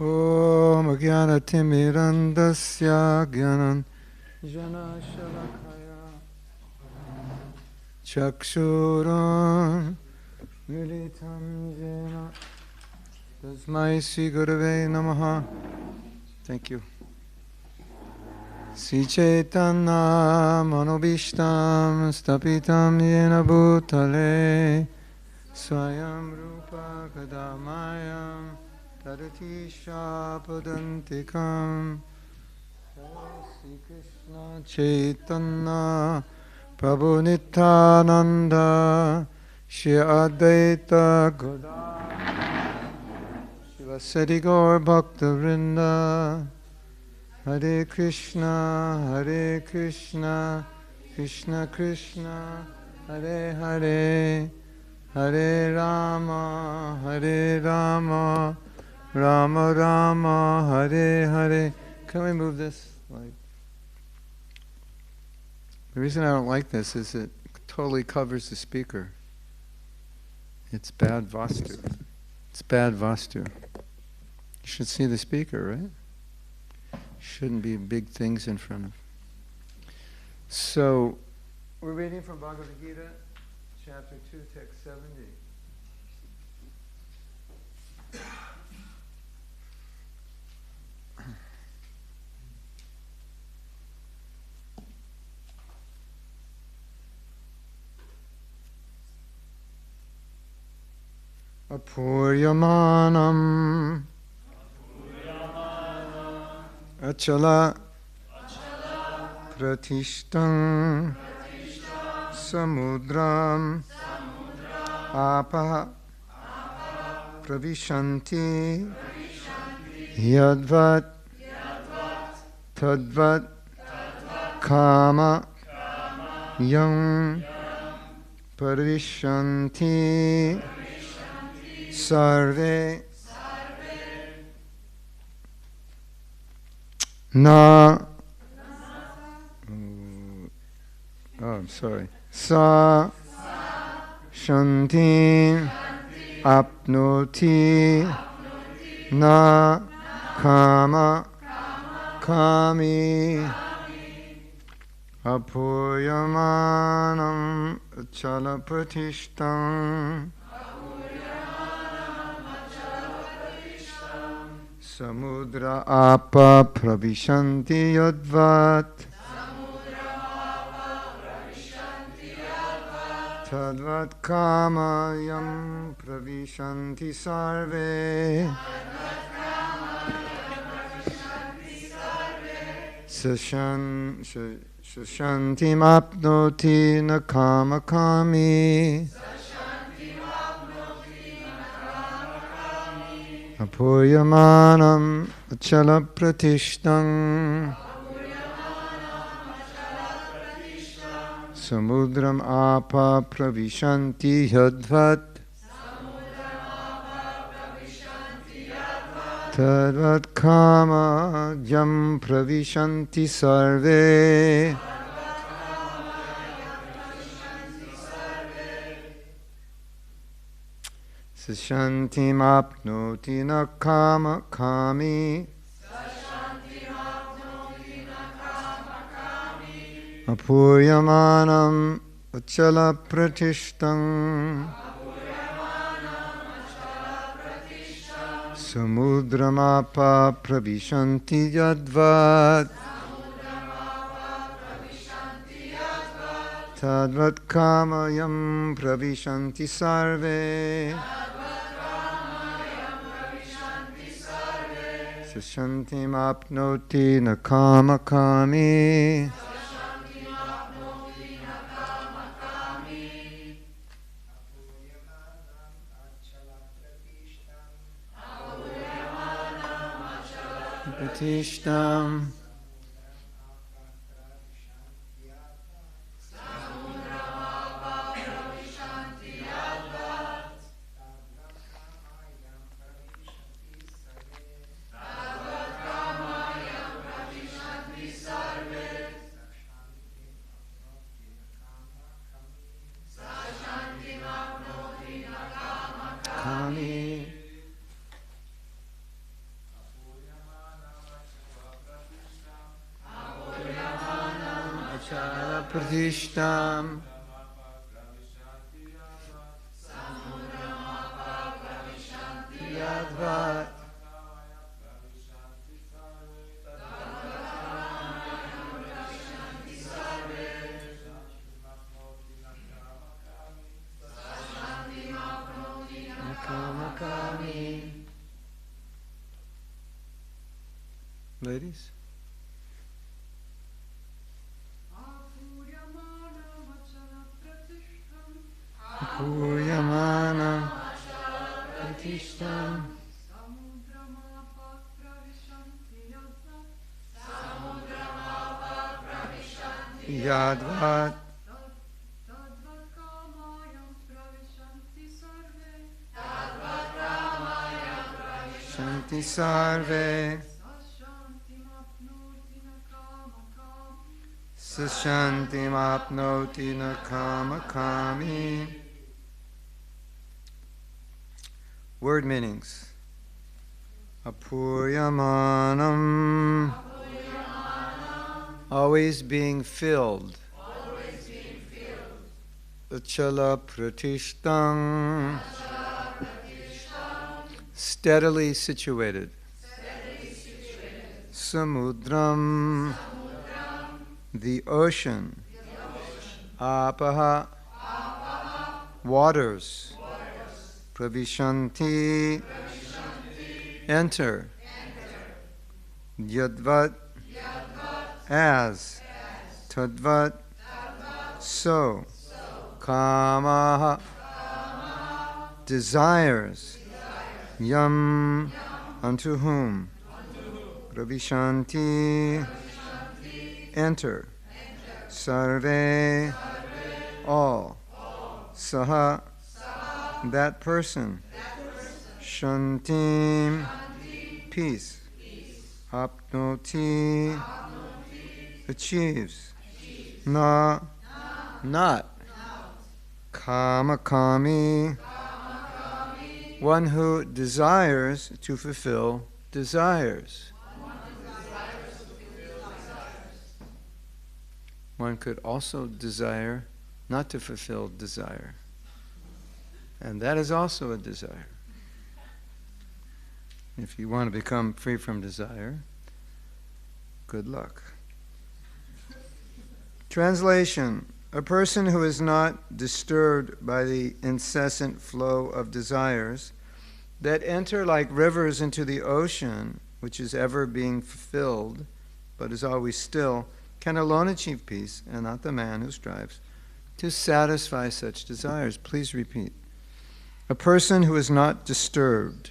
Om Jnanatimirandasya Jnanam Janashalakaya Chakshuram Militam Jena Tasmai Sri Gurave Namaha. Thank you. Sri Chaitanya Manobishtam Stapitam Yena Bhutale Swayam Rupa Kadamayam Tarati Shapadantikam Sri Krishna Chaitanya Prabhu Nityananda Shri Advaita Gadadhara Shivasati Gaur Bhakta Vrinda Hare Krishna Krishna Krishna Hare Hare Hare Rama Rama Rama Hare Hare. Can we move this? The reason I don't like this is it totally covers the speaker. It's bad vastu. It's bad vastu. You should see the speaker, right? Shouldn't be big things in front of. So, we're reading from Bhagavad Gita, chapter 2, text 70. Apuryamanam Achala Pratishtam Samudram Apa Pravishanti Yadvat Tadvat Kama Yam Pravishanti Sarve Na I'm sorry. Sa Shanti Apnoti Na Kama Kami Apoyamanam Chalapratishtam Samudra apa pravishanti yadvat Tadvat kama yam pravishanti sarve Sashantim apnoti na kama kami Apoyamanam achala pratishtam Samudram apa pravishanti yadvat Tadvat kama yam pravishanti sarve Sashantim apnoti na kama kami Apoyamanam achala pratishtam Samudramapa pravishanti yadvat Tadvat kama yam pravishanti sarve Sashantim apnoti na kama kami Pratishtam Kami Achala pratishtam yadvat Nakamakami. Ladies? Puyamana Pratishtam Yadvat Shanti Sarve Sashantim apnoti nakamakami. Word meanings. Apuryamanam, always being filled. Achala pratishtam, steadily situated. Samudram, the ocean. Apaha, waters. Pravishanti, enter. Yadvat, as. Tadvat, so. Kamaha, desires. Yam, unto whom. Pravishanti, enter. Sarve, all. Saha, that person. Shantim, peace. Apnoti, achieves. Na, not. Kamakami, one who desires to fulfill desires. One could also desire not to fulfill desire. And that is also a desire. If you want to become free from desire, good luck. Translation: a person who is not disturbed by the incessant flow of desires that enter like rivers into the ocean, which is ever being fulfilled, but is always still, can alone achieve peace, and not the man who strives to satisfy such desires. Please repeat. A person who is not disturbed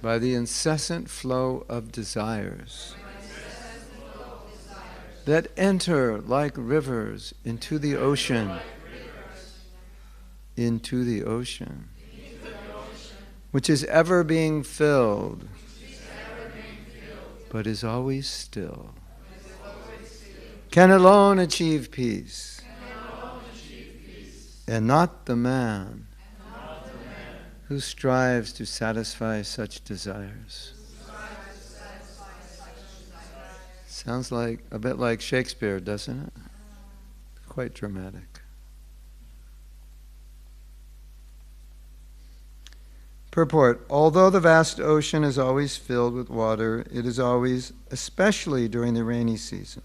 by the incessant flow of desires that enter like rivers into the ocean, which is ever being filled, but is always still, can alone achieve peace, and not the man who strives to satisfy such desires. Sounds like a bit like Shakespeare, doesn't it? Quite dramatic. Purport: although the vast ocean is always filled with water, it is always, especially during the rainy season,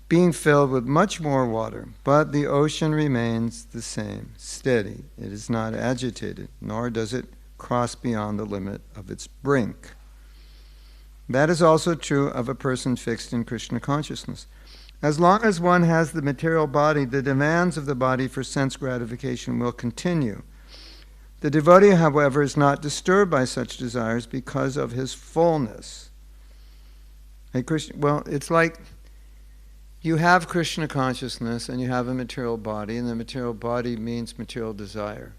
being filled with much more water, but the ocean remains the same, steady. It is not agitated, nor does it cross beyond the limit of its brink. That is also true of a person fixed in Krishna consciousness. As long as one has the material body, the demands of the body for sense gratification will continue. The devotee, however, is not disturbed by such desires because of his fullness. Hey, Krishna, well, it's like you have Krishna consciousness and you have a material body, and the material body means material desire.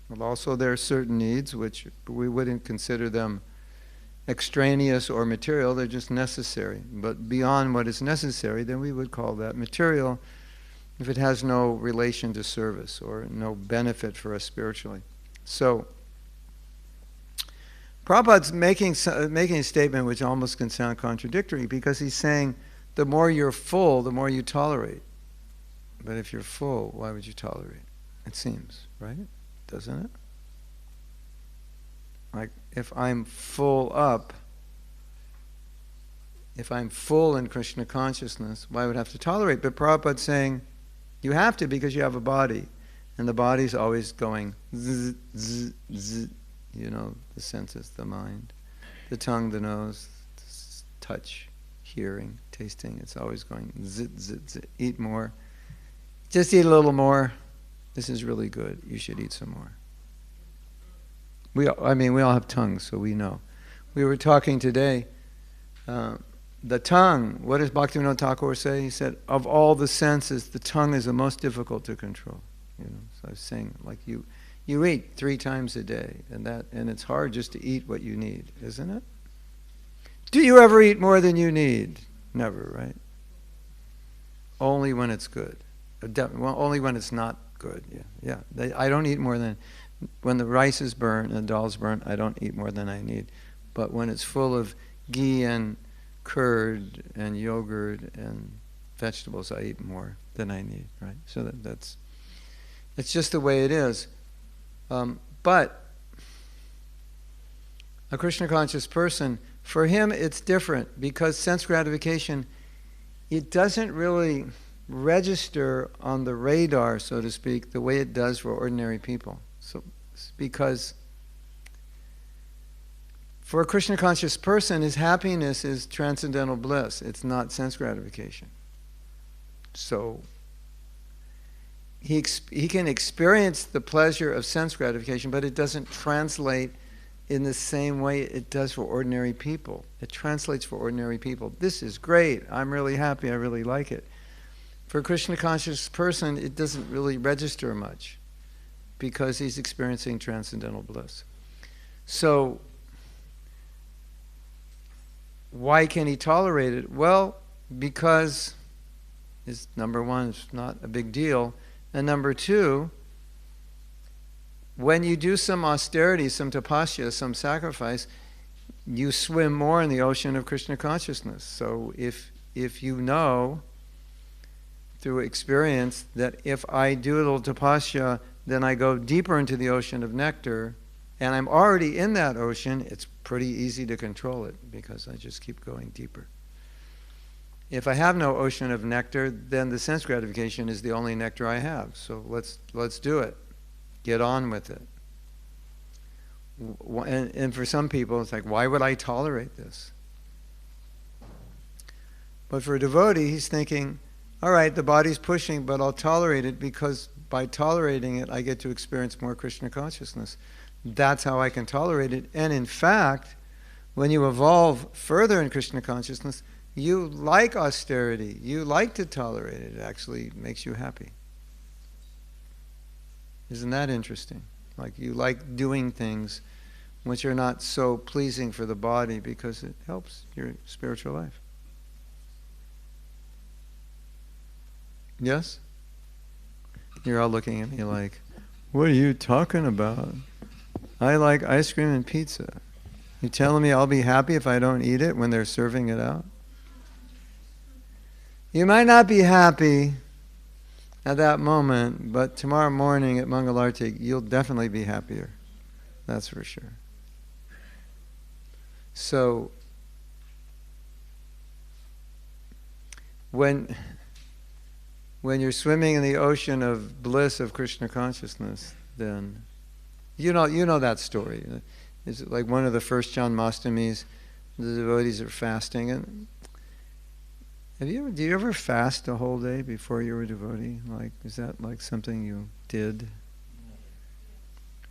Well, also there are certain needs which we wouldn't consider them extraneous or material, they're just necessary. But beyond what is necessary, then we would call that material if it has no relation to service or no benefit for us spiritually. So, Prabhupada's making a statement which almost can sound contradictory, because he's saying the more you're full, the more you tolerate. But if you're full, why would you tolerate? It seems, right? Doesn't it? Like, if I'm full up, if I'm full in Krishna consciousness, why would I have to tolerate? But Prabhupada's saying, you have to, because you have a body. And the body's always going zzz, zzz, zzz. You know, the senses, the mind, the tongue, the nose, touch, hearing, tasting. It's always going zit, zit, zit. Eat more. Just eat a little more. This is really good. You should eat some more. We all have tongues, so we know. We were talking today, the tongue, what does Bhaktivinoda Thakur say? He said, of all the senses, the tongue is the most difficult to control. You know, so I was saying, like you eat 3 times a day, and it's hard just to eat what you need, isn't it? Do you ever eat more than you need? Never, right? Only when it's good. Well, only when it's not good. Yeah. I don't eat more than, when the rice is burnt and the dal is burnt, I don't eat more than I need. But when it's full of ghee and curd and yogurt and vegetables, I eat more than I need, right? So it's just the way it is. But a Krishna conscious person, for him it's different, because sense gratification, it doesn't really register on the radar, so to speak, the way it does for ordinary people. So, because for a Krishna conscious person, his happiness is transcendental bliss. It's not sense gratification. So he can experience the pleasure of sense gratification, but it doesn't translate in the same way it does for ordinary people. It translates for ordinary people. This is great. I'm really happy. I really like it. For a Krishna conscious person, it doesn't really register much, because he's experiencing transcendental bliss. So why can he tolerate it? Well, because number one, it's not a big deal. And number two, when you do some austerity, some tapasya, some sacrifice, you swim more in the ocean of Krishna consciousness. So if you know through experience that if I do a little tapasya, then I go deeper into the ocean of nectar, and I'm already in that ocean, it's pretty easy to control it, because I just keep going deeper. If I have no ocean of nectar, then the sense gratification is the only nectar I have. So let's do it. Get on with it. And for some people, it's like, why would I tolerate this? But for a devotee, he's thinking, all right, the body's pushing, but I'll tolerate it, because by tolerating it, I get to experience more Krishna consciousness. That's how I can tolerate it. And in fact, when you evolve further in Krishna consciousness, you like austerity. You like to tolerate it. It actually makes you happy. Isn't that interesting? Like, you like doing things which are not so pleasing for the body, because it helps your spiritual life. Yes? You're all looking at me like, what are you talking about? I like ice cream and pizza. You telling me I'll be happy if I don't eat it when they're serving it out? You might not be happy at that moment, but tomorrow morning at Mangalarti, you'll definitely be happier. That's for sure. So, when you're swimming in the ocean of bliss of Krishna consciousness, then you know that story. It's like one of the first Janmastamis, the devotees are fasting. And do you ever fast a whole day before you were a devotee? Like, is that like something you did?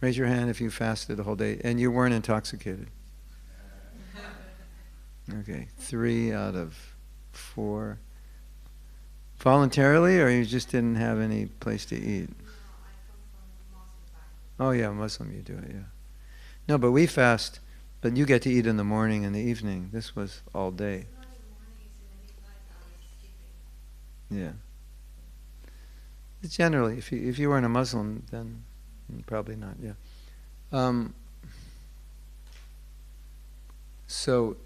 Raise your hand if you fasted a whole day and you weren't intoxicated. Okay, 3 out of 4. Voluntarily, or you just didn't have any place to eat? Oh yeah, Muslim, you do it, yeah. No, but we fast, but you get to eat in the morning and the evening. This was all day. Yeah. Generally, if you weren't a Muslim, then probably not, yeah. So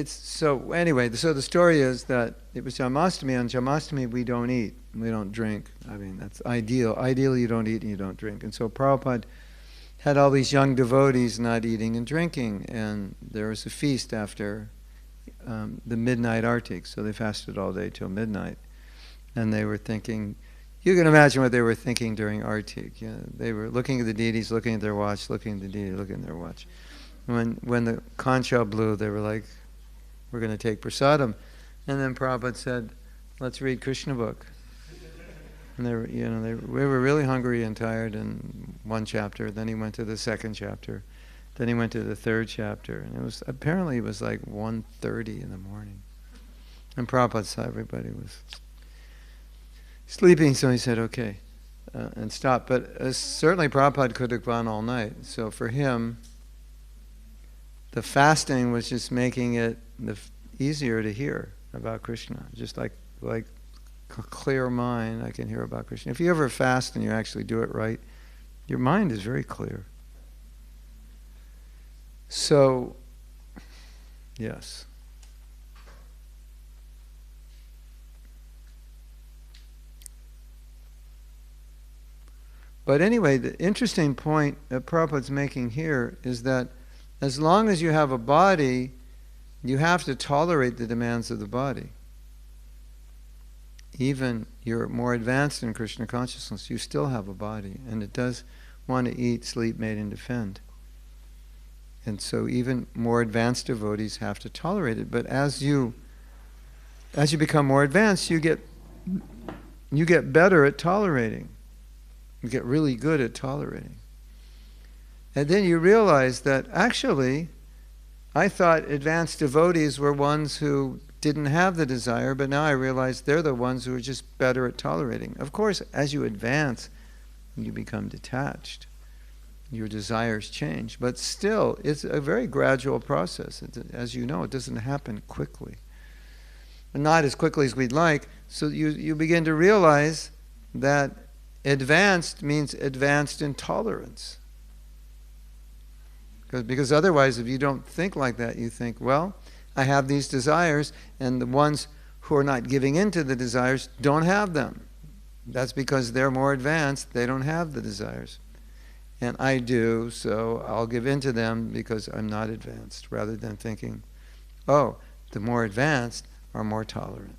so anyway, so the story is that it was Janmashtami. On Janmashtami we don't eat, we don't drink. I mean, that's ideal. Ideally you don't eat and you don't drink. And so Prabhupada had all these young devotees not eating and drinking, and there was a feast after the midnight artik, so they fasted all day till midnight. And they were thinking, you can imagine what they were thinking during artik. You know, they were looking at the deities, looking at their watch, looking at the deity, looking at their watch. When the conch shell blew, they were like, we're going to take prasadam. And then Prabhupada said, let's read Krishna book. And they were, we were really hungry and tired in one chapter. Then he went to the second chapter. Then he went to the third chapter. And apparently it was like 1:30 in the morning. And Prabhupada saw everybody was sleeping, so he said, okay, and stopped. But certainly Prabhupada could have gone all night. So for him, the fasting was just making it easier to hear about Krishna. Just like a clear mind, I can hear about Krishna. If you ever fast and you actually do it right, your mind is very clear. So, yes. But anyway, the interesting point that Prabhupada's making here is that as long as you have a body, you have to tolerate the demands of the body. Even you're more advanced in Krishna consciousness, you still have a body, and it does want to eat, sleep, mate, and defend. And so even more advanced devotees have to tolerate it. But as you become more advanced, you get better at tolerating. You get really good at tolerating. And then you realize that actually, I thought advanced devotees were ones who didn't have the desire, but now I realize they're the ones who are just better at tolerating. Of course, as you advance, you become detached. Your desires change. But still, it's a very gradual process. As you know, it doesn't happen quickly. Not as quickly as we'd like. So you begin to realize that advanced means advanced in tolerance. Because otherwise, if you don't think like that, you think, well, I have these desires, and the ones who are not giving in to the desires don't have them. That's because they're more advanced, they don't have the desires. And I do, so I'll give in to them because I'm not advanced, rather than thinking, oh, the more advanced are more tolerant.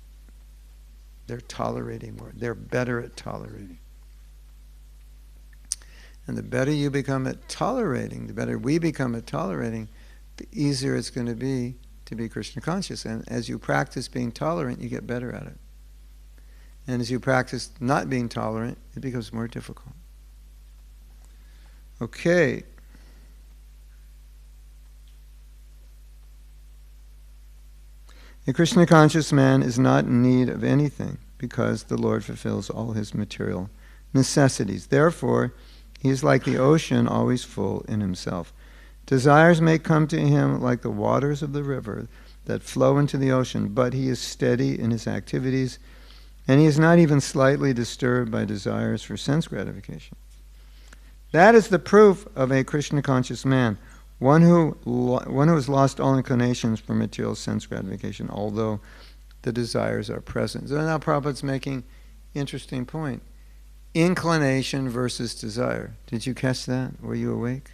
They're tolerating more. They're better at tolerating. And the better you become at tolerating, the better we become at tolerating, the easier it's going to be Krishna conscious. And as you practice being tolerant, you get better at it. And as you practice not being tolerant, it becomes more difficult. Okay. A Krishna conscious man is not in need of anything because the Lord fulfills all his material necessities. Therefore, he is like the ocean, always full in himself. Desires may come to him like the waters of the river that flow into the ocean, but he is steady in his activities, and he is not even slightly disturbed by desires for sense gratification. That is the proof of a Krishna conscious man, one who has lost all inclinations for material sense gratification, although the desires are present. So now Prabhupada's making an interesting point. Inclination versus desire. Did you catch that? Were you awake?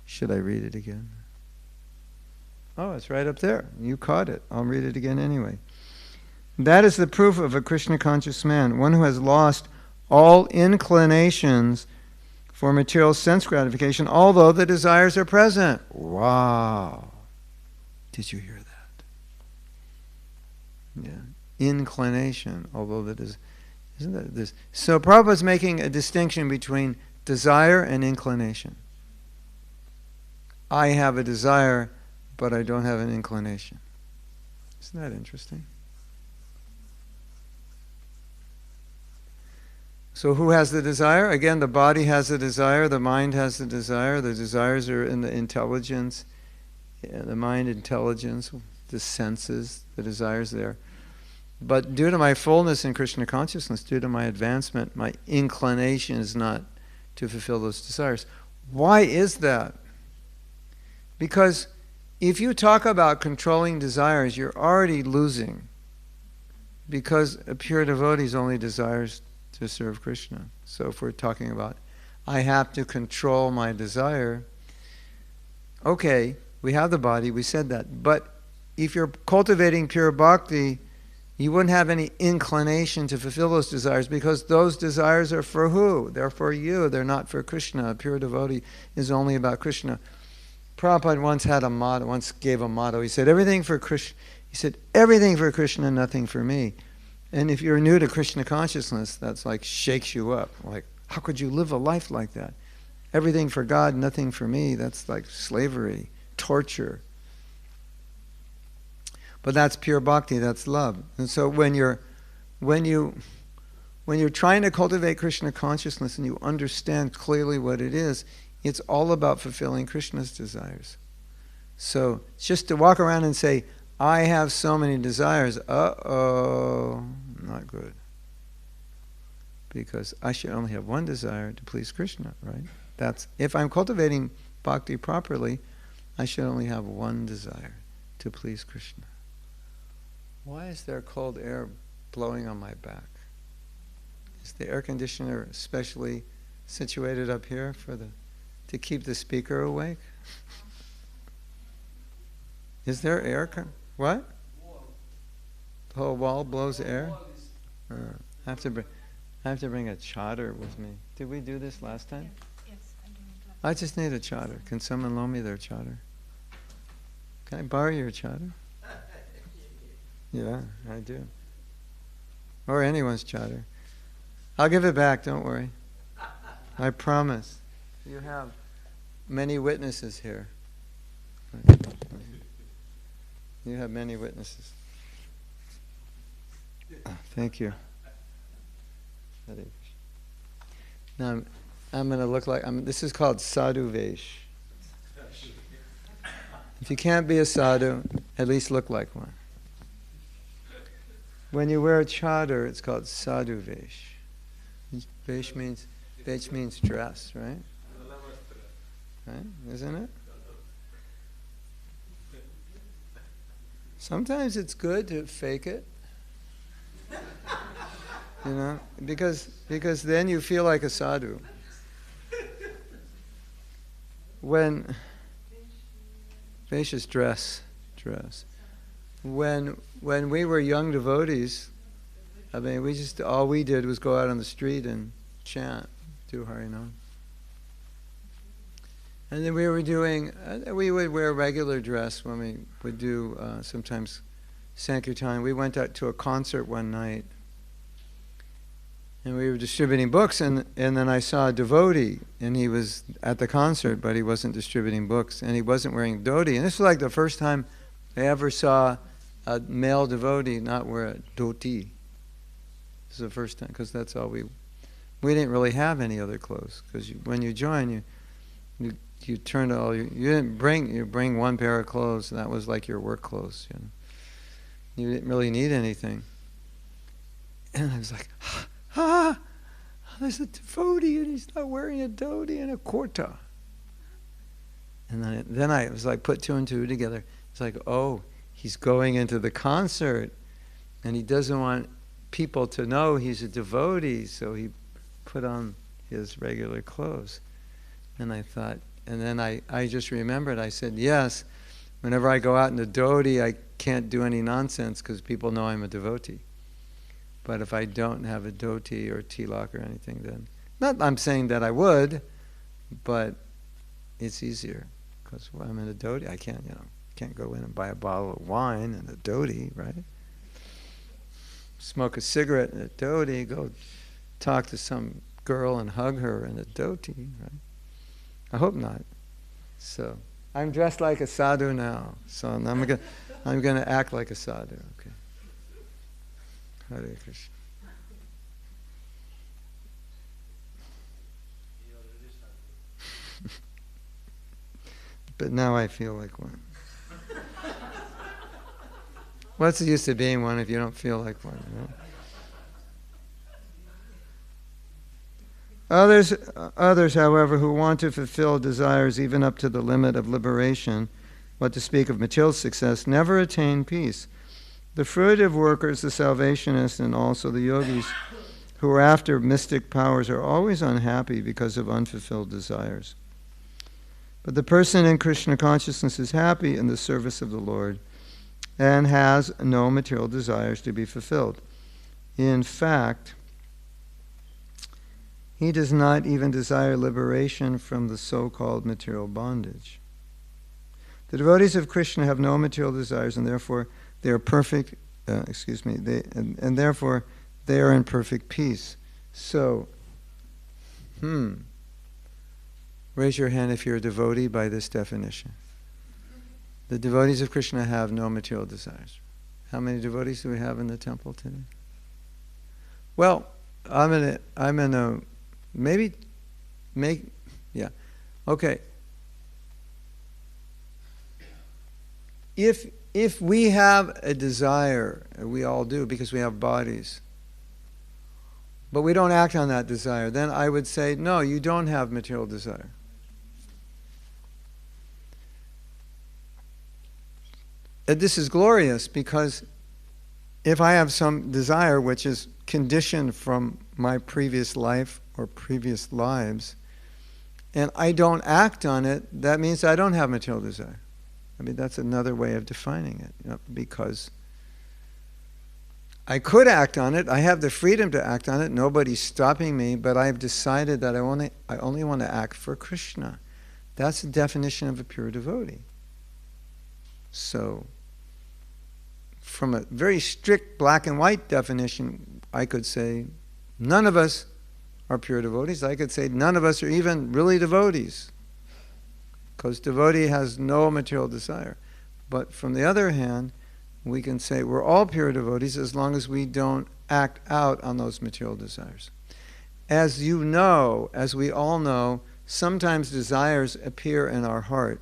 Should I read it again? Oh, it's right up there. You caught it. I'll read it again anyway. That is the proof of a Krishna conscious man, one who has lost all inclinations for material sense gratification, although the desires are present. Wow. Did you hear that? Yeah. Inclination, although that is... Isn't that this? So Prabhupada's making a distinction between desire and inclination. I have a desire, but I don't have an inclination. Isn't that interesting? So who has the desire? Again, the body has the desire, the mind has the desire, the desires are in the intelligence, the mind intelligence, the senses, the desires there. But due to my fullness in Krishna consciousness, due to my advancement, my inclination is not to fulfill those desires. Why is that? Because if you talk about controlling desires, you're already losing. Because a pure devotee only desires to serve Krishna. So if we're talking about, I have to control my desire, okay, we have the body, we said that. But if you're cultivating pure bhakti, you wouldn't have any inclination to fulfill those desires, because those desires are for who? They're for you, they're not for Krishna. A pure devotee is only about Krishna. Prabhupada once gave a motto. He said, everything for Krishna. He said, everything for Krishna, nothing for me. And if you're new to Krishna consciousness, that's like shakes you up. Like, how could you live a life like that? Everything for God, nothing for me. That's like slavery, torture. But that's pure bhakti, that's love. And so when you're trying to cultivate Krishna consciousness and you understand clearly what it is, it's all about fulfilling Krishna's desires. So just to walk around and say, I have so many desires, not good. Because I should only have one desire, to please Krishna, right? That's, if I'm cultivating bhakti properly, I should only have one desire, to please Krishna. Why is there cold air blowing on my back? Is the air conditioner specially situated up here to keep the speaker awake? Is there air? What? The whole wall blows air? I have to bring a chadar with me. Did we do this last time? Yes, I do it last I just need a chadar. Can someone loan me their chadar? Can I borrow your chadar? Yeah, I do. Or anyone's chadar. I'll give it back, don't worry. I promise. You have many witnesses here. You have many witnesses. Thank you. Now I'm going to look like, this is called sadhu vesh. If you can't be a sadhu, at least look like one. When you wear a chadar, it's called sadhu vesh. Vesh means dress, right? Right? Isn't it? Sometimes it's good to fake it. You know, because then you feel like a sadhu. When vesh is dress. When we were young devotees, I mean, all we did was go out on the street and chant, do Harinam. And then we would wear regular dress when we would do sometimes Sankirtan. We went out to a concert one night, and we were distributing books, and then I saw a devotee, and he was at the concert, but he wasn't distributing books, and he wasn't wearing dhoti. And this was like the first time I ever saw a male devotee not wear a dhoti. This is the first time, because that's all we didn't really have any other clothes, because when you join, you turn to all you bring one pair of clothes, and that was like your work clothes, you know. You didn't really need anything. And I was like, there's a devotee and he's not wearing a dhoti and a kurta. And then I was like, put two and two together. It's like, oh, he's going into the concert and he doesn't want people to know he's a devotee, so he put on his regular clothes. And I thought, and then I just remembered, I said, yes, whenever I go out in a dhoti, I can't do any nonsense because people know I'm a devotee. But if I don't have a dhoti or tilak or anything, then, I'm saying that I would, but it's easier because when I'm in a dhoti, I can't go in and buy a bottle of wine in a dhoti, right? Smoke a cigarette in a dhoti, go talk to some girl and hug her in a dhoti, right? I hope not. So I'm dressed like a sadhu now. So I'm gonna act like a sadhu. Okay. Hare Krishna. But now I feel like one. What's the use of being one if you don't feel like one? You know? Others, however, who want to fulfill desires even up to the limit of liberation, what to speak of material success, never attain peace. The fruitive workers, the salvationists, and also the yogis who are after mystic powers are always unhappy because of unfulfilled desires. But the person in Krishna consciousness is happy in the service of the Lord and has no material desires to be fulfilled. In fact, he does not even desire liberation from the so-called material bondage. The devotees of Krishna have no material desires, and therefore they are perfect. And therefore they are in perfect peace. So, raise your hand if you're a devotee by this definition. The devotees of Krishna have no material desires. How many devotees do we have in the temple today? Well, okay. If we have a desire, and we all do because we have bodies, but we don't act on that desire, then I would say, no, you don't have material desire. And this is glorious because if I have some desire which is conditioned from my previous life or previous lives, and I don't act on it, that means I don't have material desire. I mean, that's another way of defining it, because I could act on it. I have the freedom to act on it. Nobody's stopping me, but I've decided that I only want to act for Krishna. That's the definition of a pure devotee. So, from a very strict black and white definition, I could say none of us are pure devotees. I could say none of us are even really devotees, because devotee has no material desire. But from the other hand, we can say we're all pure devotees as long as we don't act out on those material desires. As you know, as we all know, sometimes desires appear in our heart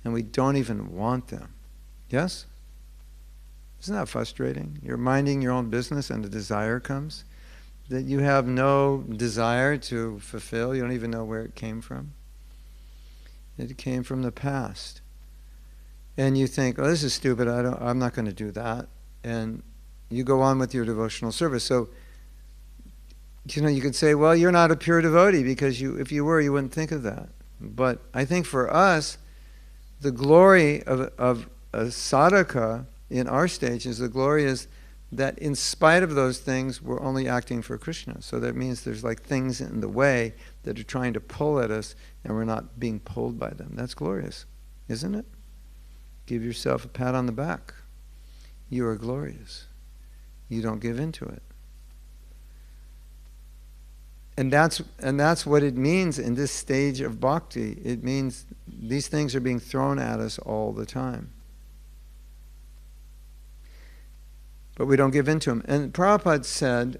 and we don't even want them. Yes? Isn't that frustrating? You're minding your own business and a desire comes that you have no desire to fulfill. You don't even know where it came from. It came from the past. And you think, oh, this is stupid, I'm not going to do that. And you go on with your devotional service. So, you could say, well, you're not a pure devotee because if you were, you wouldn't think of that. But I think for us, the glory of a sadhaka in our stage is the glory is that in spite of those things, we're only acting for Krishna. So that means there's like things in the way that are trying to pull at us, and we're not being pulled by them. That's glorious, isn't it? Give yourself a pat on the back. You are glorious. You don't give in to it. And that's what it means in this stage of bhakti. It means these things are being thrown at us all the time. But we don't give in to them. And Prabhupada said,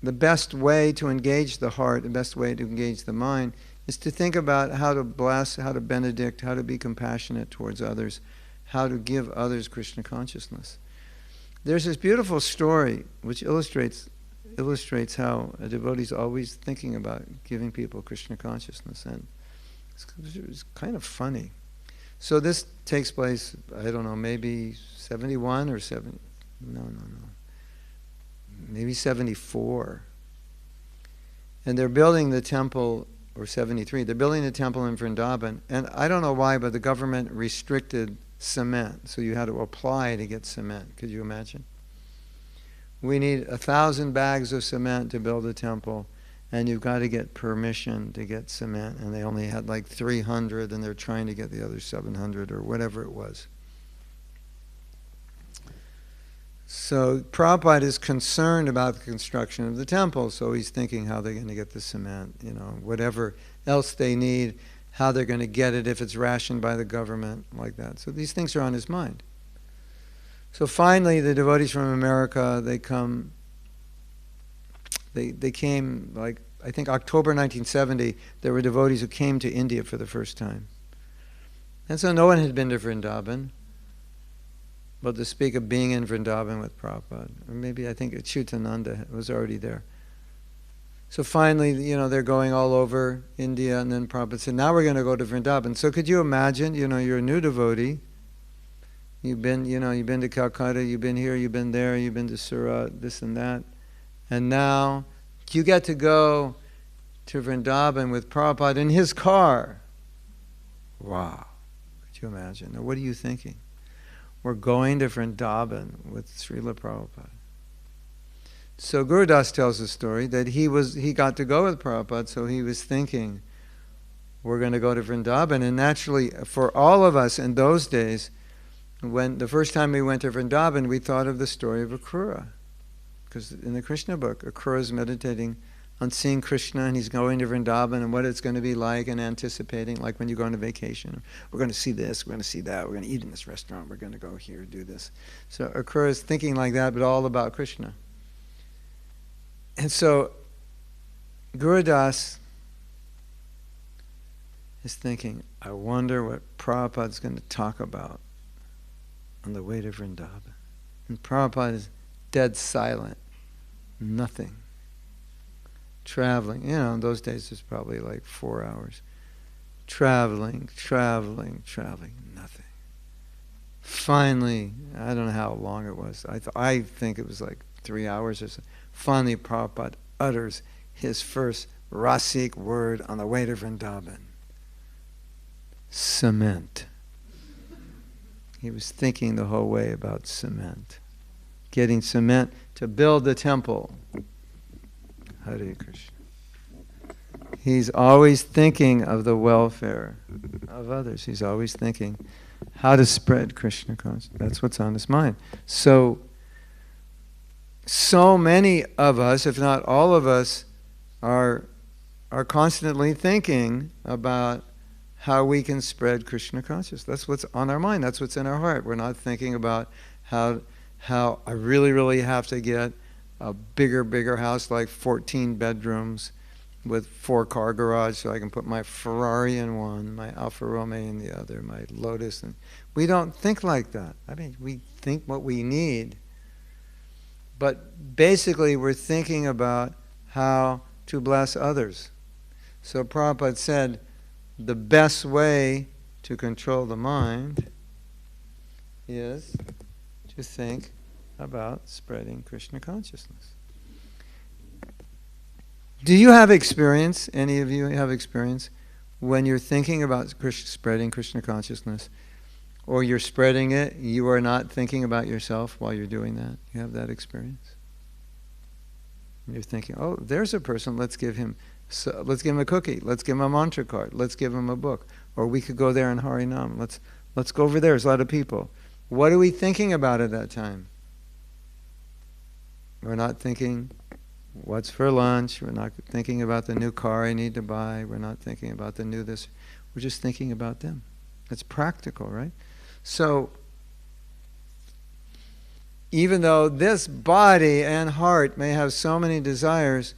the best way to engage the heart, the best way to engage the mind, is to think about how to bless, how to benedict, how to be compassionate towards others, how to give others Krishna consciousness. There's this beautiful story which illustrates how a devotee is always thinking about giving people Krishna consciousness, and it's kind of funny. So this takes place, I don't know, maybe 71 or 70, maybe 74. And they're building the temple, or 73, they're building the temple in Vrindavan, and I don't know why, but the government restricted cement, so you had to apply to get cement. Could you imagine? We need 1,000 bags of cement to build a temple, and you've got to get permission to get cement, and they only had like 300, and they're trying to get the other 700 or whatever it was. So Prabhupada is concerned about the construction of the temple, so he's thinking how they're going to get the cement, whatever else they need, how they're going to get it if it's rationed by the government, like that. So these things are on his mind. So finally, the devotees from America, they came, like, I think October 1970, there were devotees who came to India for the first time. And so no one had been to Vrindavan, but to speak of being in Vrindavan with Prabhupada. Or maybe I think Chutananda was already there. So finally, they're going all over India, and then Prabhupada said, now we're going to go to Vrindavan. So could you imagine, you're a new devotee. You've been to Calcutta, you've been here, you've been there, you've been to Surat, this and that. And now you get to go to Vrindavan with Prabhupada in his car. Wow. Could you imagine? Now what are you thinking? We're going to Vrindavan with Srila Prabhupada. So Gurudas tells the story that he got to go with Prabhupada, so he was thinking, we're going to go to Vrindavan. And naturally, for all of us in those days, when the first time we went to Vrindavan, we thought of the story of Akrura. Because in the Krishna book, Akrura is meditating on seeing Krishna, and he's going to Vrindavan and what it's going to be like, and anticipating, like when you go on a vacation. We're going to see this, we're going to see that, we're going to eat in this restaurant, we're going to go here, do this. So Akrura is thinking like that, but all about Krishna. And so Gurudas is thinking, I wonder what Prabhupada's going to talk about on the way to Vrindavan. And Prabhupada is dead silent. Nothing. Traveling. In those days it's probably like 4 hours. Traveling. Nothing. Finally, I don't know how long it was. I think it was like 3 hours or so. Finally, Prabhupada utters his first Rasik word on the way to Vrindavan. Cement. He was thinking the whole way about cement. Getting cement to build the temple. Hare Krishna. He's always thinking of the welfare of others. He's always thinking how to spread Krishna consciousness. That's what's on his mind. So many of us, if not all of us, are constantly thinking about how we can spread Krishna consciousness. That's what's on our mind. That's what's in our heart. We're not thinking about how I really have to get a bigger house, like 14 bedrooms with 4-car garage, so I can put my Ferrari in one, my Alfa Romeo in the other, my Lotus. And we don't think like that. I mean, we think what we need. But basically, we're thinking about how to bless others. So Prabhupada said, the best way to control the mind is to think about spreading Krishna consciousness. Do you have experience, any of you have experience, when you're thinking about spreading Krishna consciousness, or you're spreading it, you are not thinking about yourself while you're doing that? You have that experience? You're thinking, oh, there's a person, let's give him a cookie, let's give him a mantra card, let's give him a book, or we could go there in Harinam, let's go over there, there's a lot of people. What are we thinking about at that time? We're not thinking, what's for lunch? We're not thinking about the new car I need to buy. We're not thinking about the new this. We're just thinking about them. It's practical, right? So, even though this body and heart may have so many desires,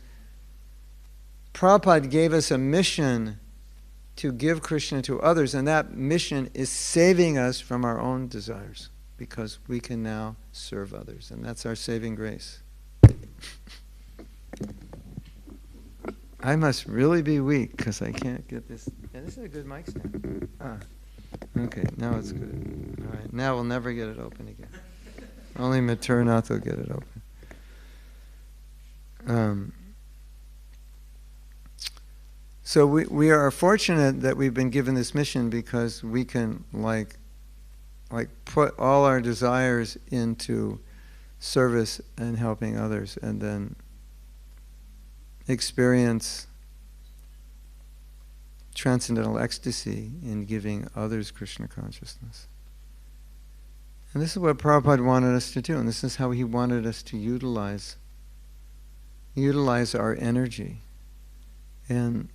Prabhupada gave us a mission to give Krishna to others, and that mission is saving us from our own desires, because we can now serve others, and that's our saving grace. I must really be weak because I can't get this. Yeah, this is a good mic stand. Okay, now it's good. All right, now we'll never get it open again. Only Maternath will get it open. So we are fortunate that we've been given this mission, because we can like put all our desires into service and helping others, and then experience transcendental ecstasy in giving others Krishna consciousness. And this is what Prabhupada wanted us to do, and this is how he wanted us to utilize our energy. And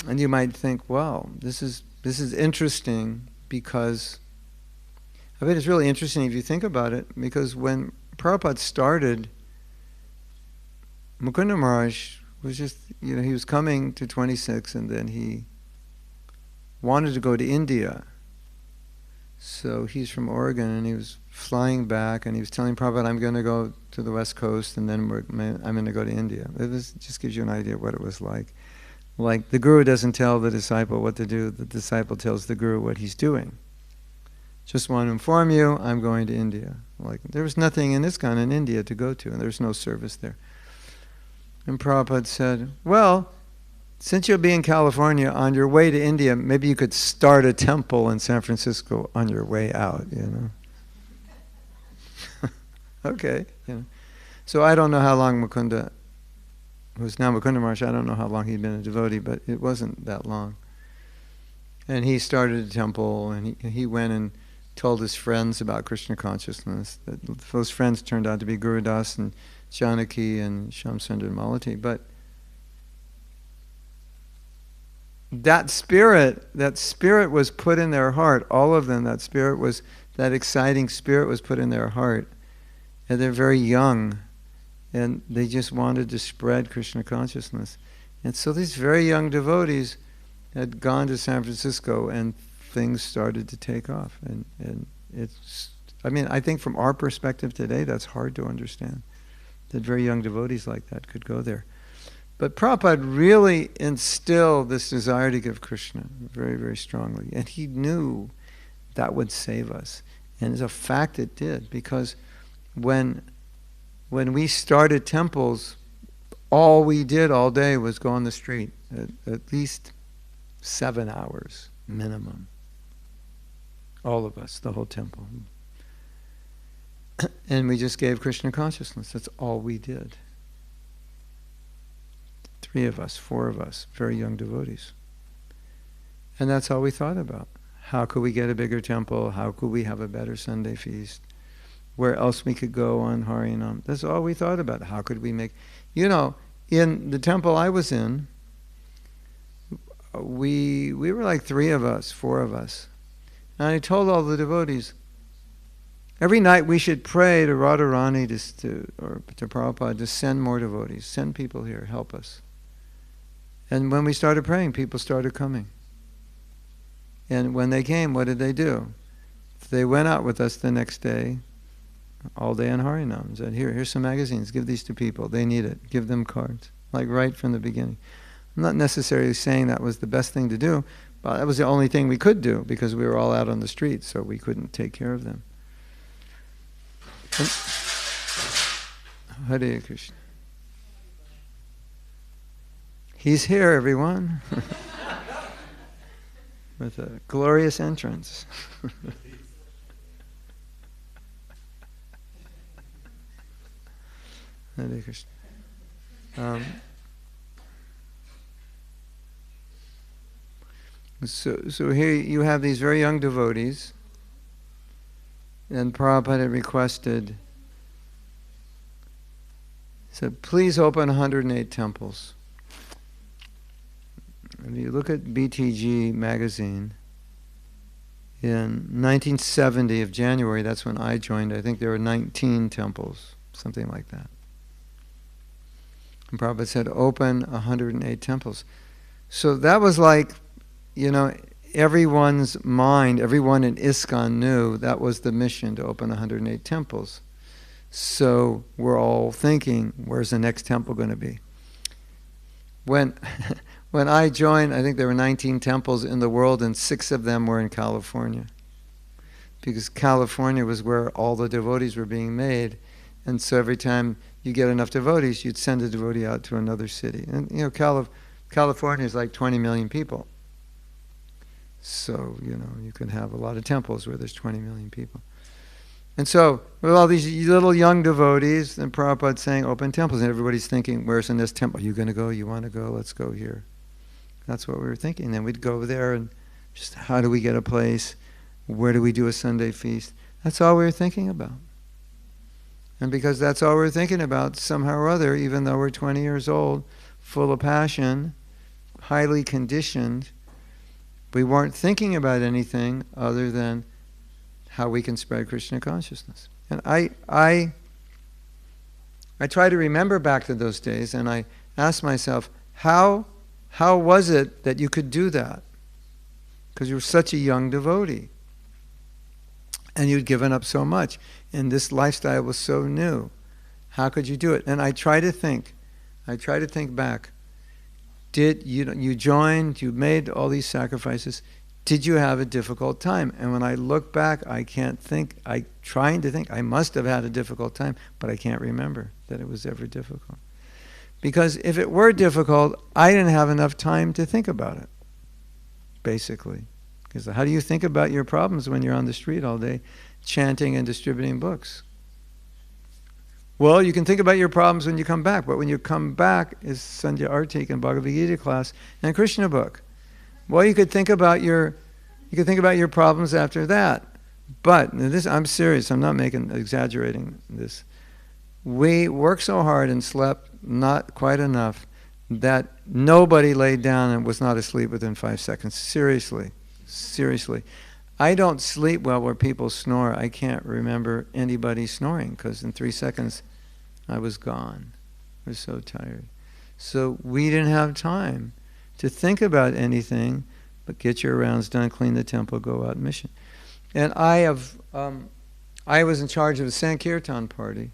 you might think, well, this is interesting, because I bet it's really interesting if you think about it, because when Prabhupada started, Mukunda Maharaj was just, he was coming to 26, and then he wanted to go to India. So he's from Oregon, and he was flying back, and he was telling Prabhupada, I'm going to go to the West Coast, and then I'm going to go to India. It just gives you an idea of what it was like. Like, the Guru doesn't tell the disciple what to do, the disciple tells the Guru what he's doing. Just want to inform you, I'm going to India. Like, there was nothing in ISKCON in India to go to, and there's no service there. And Prabhupada said, well, since you'll be in California, on your way to India, maybe you could start a temple in San Francisco on your way out, you know. Okay, you know. So I don't know how long Mukunda, who's now Mukunda Maharaj, I don't know how long he'd been a devotee, but it wasn't that long. And he started a temple, and he went and told his friends about Krishna consciousness. Those friends turned out to be Guru Das and Janaki and Shamsundar Malati. But that spirit was put in their heart, all of them, that exciting spirit was put in their heart. And they're very young, and they just wanted to spread Krishna consciousness. And so these very young devotees had gone to San Francisco, and things started to take off. And it's, I mean, I think from our perspective today, that's hard to understand, that very young devotees like that could go there. But Prabhupada really instilled this desire to give Krishna very, very strongly. And he knew that would save us. And as a fact, it did, because when we started temples, all we did all day was go on the street, at least 7 hours minimum. All of us, the whole temple. And we just gave Krishna consciousness. That's all we did. 3 of us, 4 of us, very young devotees. And that's all we thought about. How could we get a bigger temple? How could we have a better Sunday feast? Where else we could go on Harinam? That's all we thought about. How could we make... You know, in the temple I was in, we were like 3 of us, 4 of us. And I told all the devotees, every night we should pray to Radharani or to Prabhupada to send more devotees, send people here, help us. And when we started praying, people started coming. And when they came, what did they do? They went out with us the next day, all day in Harinam, said, here's some magazines, give these to people, they need it, give them cards, like right from the beginning. I'm not necessarily saying that was the best thing to do, but that was the only thing we could do, because we were all out on the street, so we couldn't take care of them. Hare Krishna. He's here, everyone, with a glorious entrance. Hare Krishna. So here you have these very young devotees, and Prabhupada had requested, he said, please open 108 temples. If you look at BTG magazine, in 1970 of January, that's when I joined, I think there were 19 temples, something like that. And Prabhupada said, open 108 temples. So that was like, you know, everyone's mind, everyone in ISKCON knew that was the mission, to open 108 temples. So we're all thinking, where's the next temple going to be? When I joined, I think there were 19 temples in the world, and 6 of them were in California. Because California was where all the devotees were being made. And so every time you get enough devotees, you'd send a devotee out to another city. And you know, California is like 20 million people. So, you know, you can have a lot of temples where there's 20 million people. And so, with all these little young devotees, and Prabhupada saying, open temples, and everybody's thinking, where's in this temple? Are you going to go? You want to go? Let's go here. That's what we were thinking. And then we'd go there, and just how do we get a place? Where do we do a Sunday feast? That's all we were thinking about. And because that's all we're thinking about, somehow or other, even though we're 20 years old, full of passion, highly conditioned, we weren't thinking about anything other than how we can spread Krishna consciousness. And I try to remember back to those days, and I ask myself, how was it that you could do that? Because you were such a young devotee. And you'd given up so much. And this lifestyle was so new. How could you do it? And I try to think back. Did you joined, you made all these sacrifices. Did you have a difficult time? And when I look back, I can't think. Trying to think, I must have had a difficult time, but I can't remember that it was ever difficult. Because if it were difficult, I didn't have enough time to think about it, basically. Because how do you think about your problems when you're on the street all day chanting and distributing books? Well, you can think about your problems when you come back, but when you come back is Sandhya Artik and Bhagavad Gita class and Krishna book. Well, you could think about your problems after that. But this, I'm serious. I'm not exaggerating this. We worked so hard and slept not quite enough that nobody laid down and was not asleep within 5 seconds. Seriously. I don't sleep well where people snore. I can't remember anybody snoring because in 3 seconds I was gone. I was so tired. So we didn't have time to think about anything but get your rounds done, clean the temple, go out mission. And I was in charge of a Sankirtan party.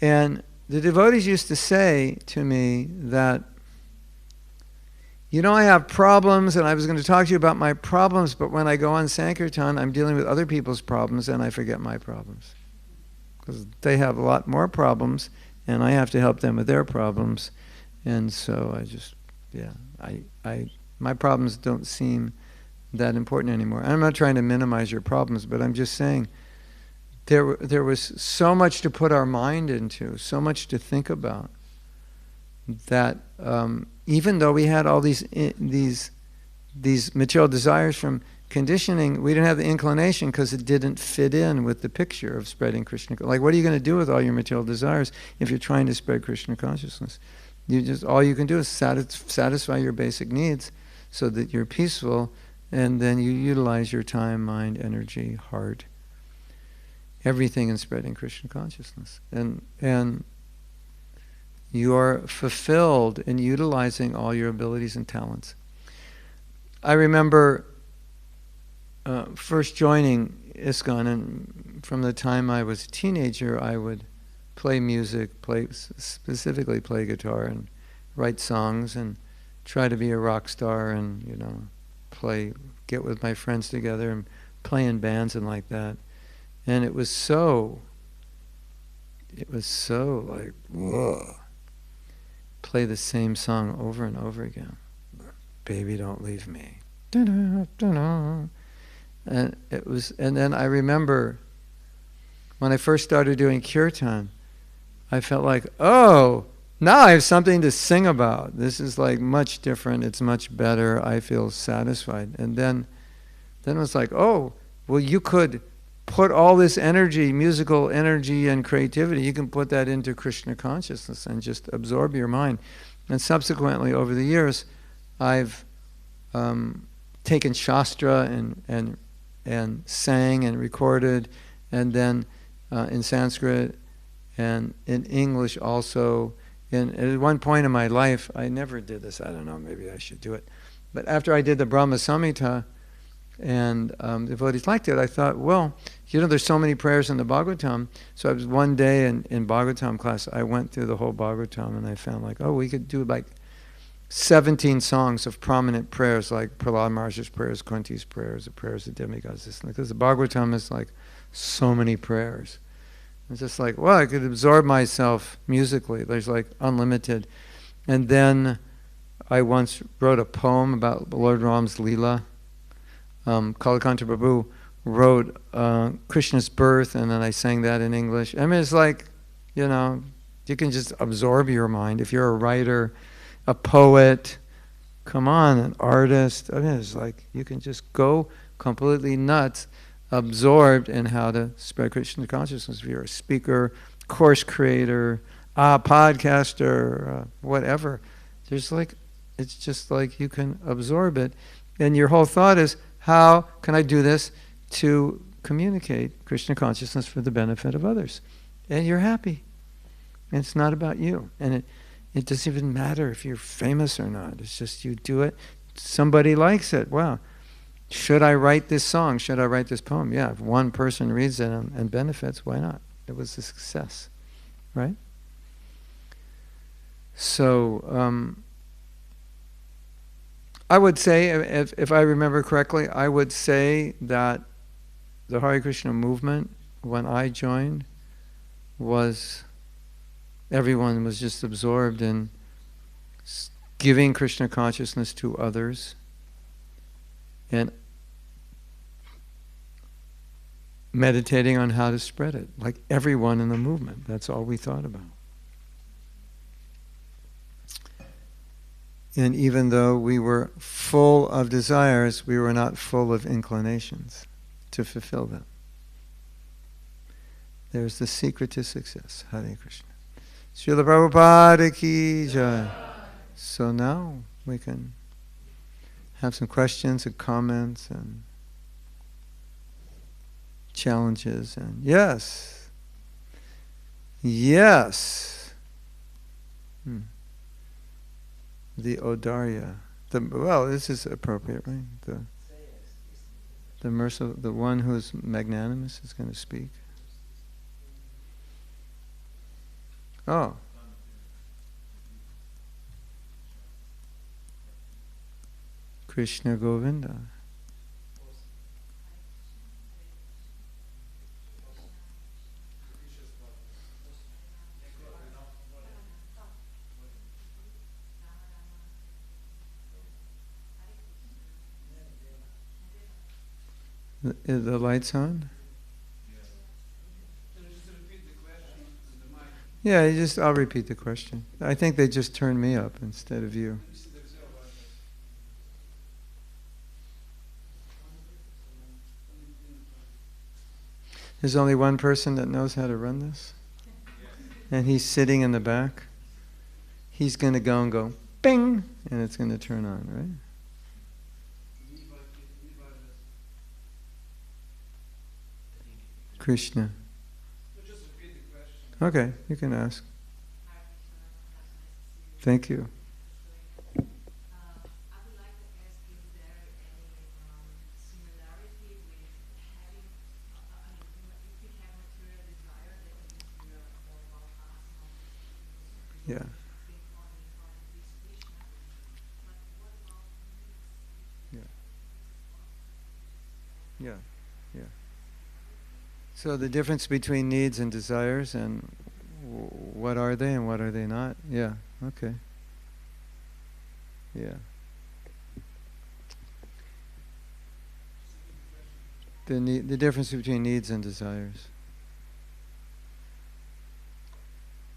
And the devotees used to say to me that, I have problems, and I was going to talk to you about my problems, but when I go on Sankirtan, I'm dealing with other people's problems, and I forget my problems. Because they have a lot more problems, and I have to help them with their problems. And so my problems don't seem that important anymore. And I'm not trying to minimize your problems, but I'm just saying there was so much to put our mind into, so much to think about, that even though we had all these material desires from conditioning, we didn't have the inclination because it didn't fit in with the picture of spreading Krishna. Like, what are you going to do with all your material desires if you're trying to spread Krishna consciousness? All you can do is satisfy your basic needs so that you're peaceful, and then you utilize your time, mind, energy, heart, everything in spreading Krishna consciousness. And you're fulfilled in utilizing all your abilities and talents. I remember first joining ISKCON, and from the time I was a teenager, I would play music, specifically play guitar and write songs and try to be a rock star and, get with my friends together and play in bands and like that. And it was so like, whoa. Play the same song over and over again. Baby, don't leave me. And then I remember when I first started doing kirtan, I felt like, oh, now I have something to sing about. This is like much different. It's much better. I feel satisfied. And then it was like, oh, well, you could put all this energy, musical energy and creativity, you can put that into Krishna consciousness and just absorb your mind. And subsequently, over the years, I've taken Shastra and sang and recorded, and then in Sanskrit and in English also. And at one point in my life, I never did this. I don't know, maybe I should do it. But after I did the Brahma Samhita, and the devotees liked it, I thought, well, there's so many prayers in the Bhagavatam. So I was one day in Bhagavatam class, I went through the whole Bhagavatam, and I found like, oh, we could do like 17 songs of prominent prayers, like Prahlad Maharaj's prayers, Kunti's prayers, the prayers of demigods, because the Bhagavatam is like so many prayers. It's just like, well, I could absorb myself musically. There's like unlimited. And then I once wrote a poem about Lord Ram's Leela. Kalakanta Prabhu wrote Krishna's birth, and then I sang that in English. I mean, it's like, you can just absorb your mind. If you're a writer, a poet, come on, an artist, I mean, it's like you can just go completely nuts, absorbed in how to spread Krishna consciousness. If you're a speaker, course creator, podcaster, whatever, it's just like you can absorb it. And your whole thought is, how can I do this to communicate Krishna consciousness for the benefit of others? And you're happy. And it's not about you. And it doesn't even matter if you're famous or not. It's just you do it. Somebody likes it. Wow. Should I write this song? Should I write this poem? Yeah, if one person reads it and benefits, why not? It was a success, right? So I would say, if I remember correctly, I would say that the Hare Krishna movement, when I joined, everyone was just absorbed in giving Krishna consciousness to others and meditating on how to spread it. Like everyone in the movement, that's all we thought about. And even though we were full of desires, we were not full of inclinations to fulfill them. There's the secret to success. Hare Krishna. Srila Prabhupada ki jai. So now we can have some questions and comments and challenges. And yes. Yes. The Odarya. Well, this is appropriate, right? The merciful, the one who's magnanimous is going to speak. Oh. Krishna Govinda. The light's on? Yeah, I'll repeat the question. I think they just turned me up instead of you. There's only one person that knows how to run this. And he's sitting in the back. He's going to go and go, bing, and it's going to turn on, right? Krishna. Okay, you can ask. Thank you. I would like to ask, is there any similarity with having, if we have material desire, that means we are all about asana. Yeah. Yeah. Yeah. So the difference between needs and desires, and what are they and what are they not? Yeah, okay. Yeah. The difference between needs and desires.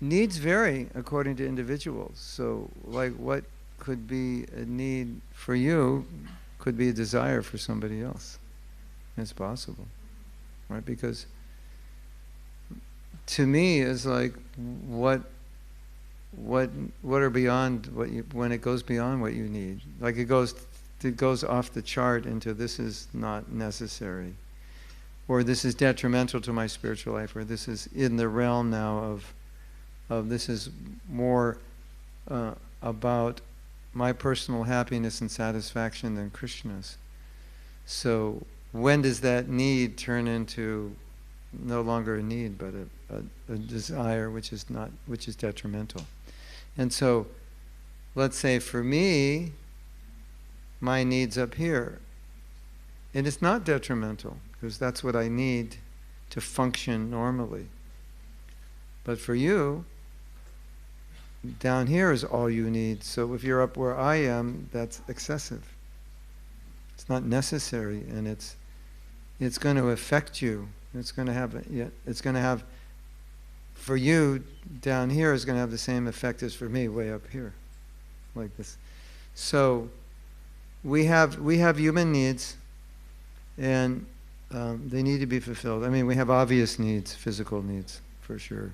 Needs vary according to individuals. So, like, what could be a need for you could be a desire for somebody else. It's possible, right? Because to me, it's like what are beyond what you, when it goes beyond what you need. Like it goes off the chart into this is not necessary, or this is detrimental to my spiritual life, or this is in the realm now of this is more about my personal happiness and satisfaction than Krishna's. So when does that need turn into no longer a need, but a desire which is detrimental? And so, let's say for me, my need's up here, and it's not detrimental because that's what I need to function normally. But for you, down here is all you need. So if you're up where I am, that's excessive. It's not necessary, and it's going to affect you. It's going to have for you down here is going to have the same effect as for me way up here, like this. So we have human needs, and they need to be fulfilled. I mean, we have obvious needs, physical needs for sure.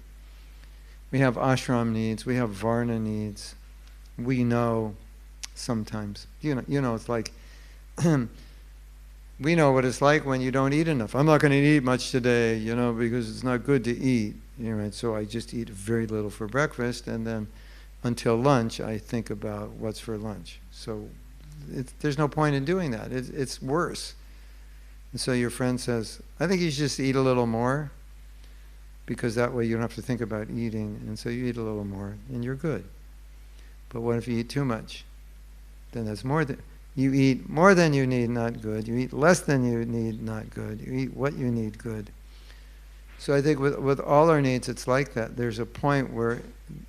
We have ashram needs. We have varna needs. We know sometimes. You know, it's like. We know what it's like when you don't eat enough. I'm not going to eat much today, because it's not good to eat. Right? So I just eat very little for breakfast, and then until lunch, I think about what's for lunch. So there's no point in doing that. It's worse. And so your friend says, I think you should just eat a little more, because that way you don't have to think about eating. And so you eat a little more, and you're good. But what if you eat too much? Then that's more than... You eat more than you need, not good. You eat less than you need, not good. You eat what you need, good. So I think with all our needs, it's like that. There's a point where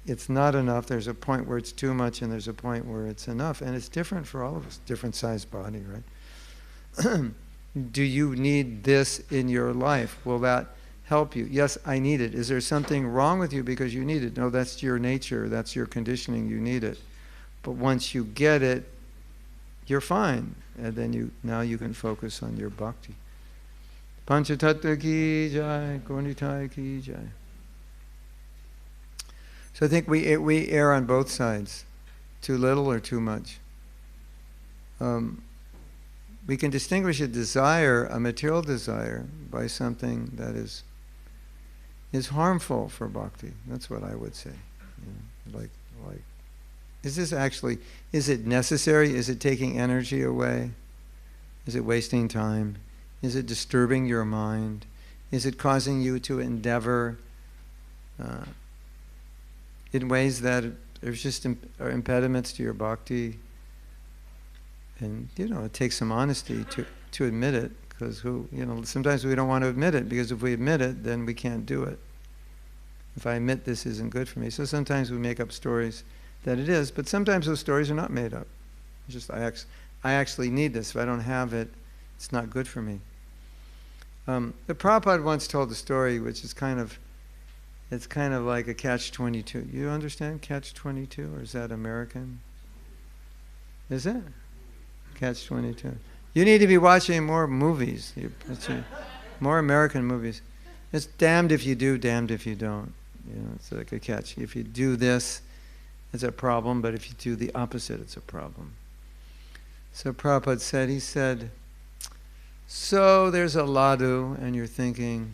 it's not enough, there's a point where it's too much, and there's a point where it's enough. And it's different for all of us, different sized body, right? Do you need this in your life? Will that help you? Yes, I need it. Is there something wrong with you because you need it? No, that's your nature, that's your conditioning, you need it. But once you get it, you're fine. And then now you can focus on your bhakti. Panchatattva ki jai, Gornitai ki jai. So I think we err on both sides. Too little or too much. We can distinguish a desire, a material desire, by something that is harmful for bhakti. That's what I would say. You know, like, is it necessary? Is it taking energy away? Is it wasting time? Is it disturbing your mind? Is it causing you to endeavor in ways that there's just are impediments to your bhakti? And, it takes some honesty to admit it, because sometimes we don't want to admit it, because if we admit it, then we can't do it. If I admit this isn't good for me. So sometimes we make up stories that it is, but sometimes those stories are not made up. It's just, I actually need this. If I don't have it, it's not good for me. The Prabhupada once told a story which is it's kind of like a catch-22. You understand catch-22, or is that American? Is it? Catch-22. You need to be watching more movies, more American movies. It's damned if you do, damned if you don't. It's like a catch. If you do this, it's a problem, but if you do the opposite, it's a problem. So Prabhupada he said, so there's a laddu, and you're thinking,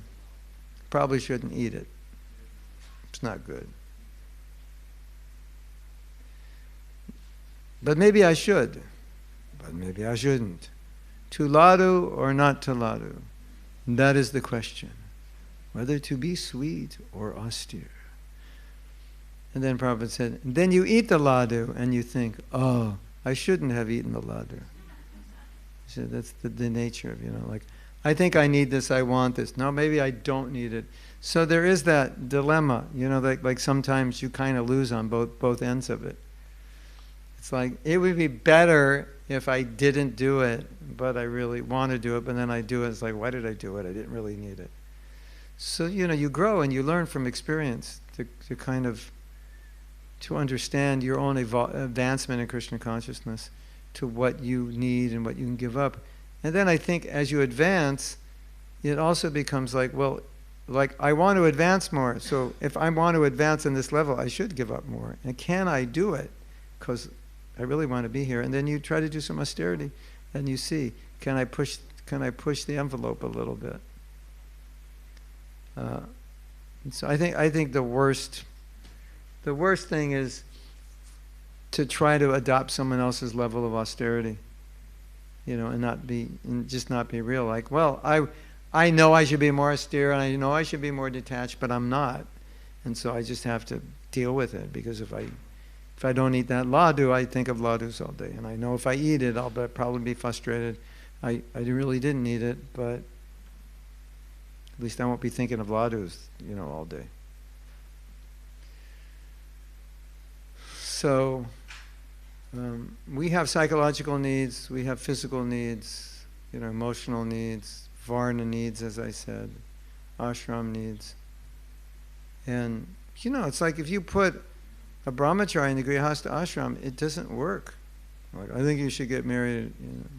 probably shouldn't eat it. It's not good. But maybe I should. But maybe I shouldn't. To laddu or not to laddu? That is the question. Whether to be sweet or austere. And then Prabhupada said, then you eat the laddu and you think, oh, I shouldn't have eaten the laddu. He said, that's the nature of, like, I think I need this, I want this. No, maybe I don't need it. So there is that dilemma, like sometimes you kind of lose on both ends of it. It's like, it would be better if I didn't do it, but I really want to do it, but then I do it. It's like, why did I do it? I didn't really need it. So, you grow and you learn from experience to kind of, to understand your own advancement in Krishna consciousness, to what you need and what you can give up. And then I think as you advance, it also becomes like, well, like I want to advance more. So if I want to advance in this level, I should give up more. And can I do it? Because I really want to be here. And then you try to do some austerity, and you see, can I push the envelope a little bit? So I think the worst thing is to try to adopt someone else's level of austerity, and just not be real. Like, well, I know I should be more austere, and I know I should be more detached, but I'm not, and so I just have to deal with it, because if I don't eat that laddu, I think of laddus all day, and I know if I eat it, I'll probably be frustrated. I really didn't eat it, but at least I won't be thinking of laddus, all day. So we have psychological needs, we have physical needs, emotional needs, varna needs, as I said, ashram needs. And, it's like if you put a brahmachari in the grihastha ashram, it doesn't work. Like, I think you should get married.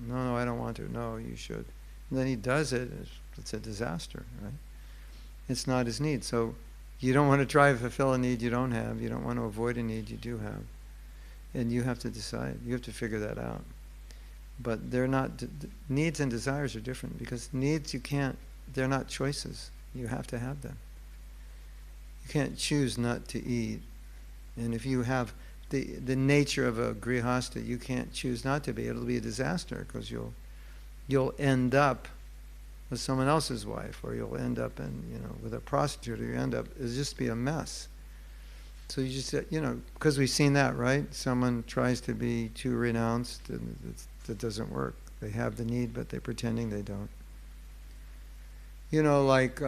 No, I don't want to. No, you should. And then he does it. It's a disaster, right? It's not his need. So you don't want to try to fulfill a need you don't have. You don't want to avoid a need you do have. And you have to decide. You have to figure that out. But they're not, needs and desires are different, because needs they're not choices. You have to have them. You can't choose not to eat. And if you have the nature of a grihasta. You can't choose not to be. It'll be a disaster because you'll end up with someone else's wife, or you'll end up with a prostitute, or you end up, it'll just be a mess. So you just, because we've seen that, right? Someone tries to be too renounced, and that doesn't work. They have the need, but they're pretending they don't. Like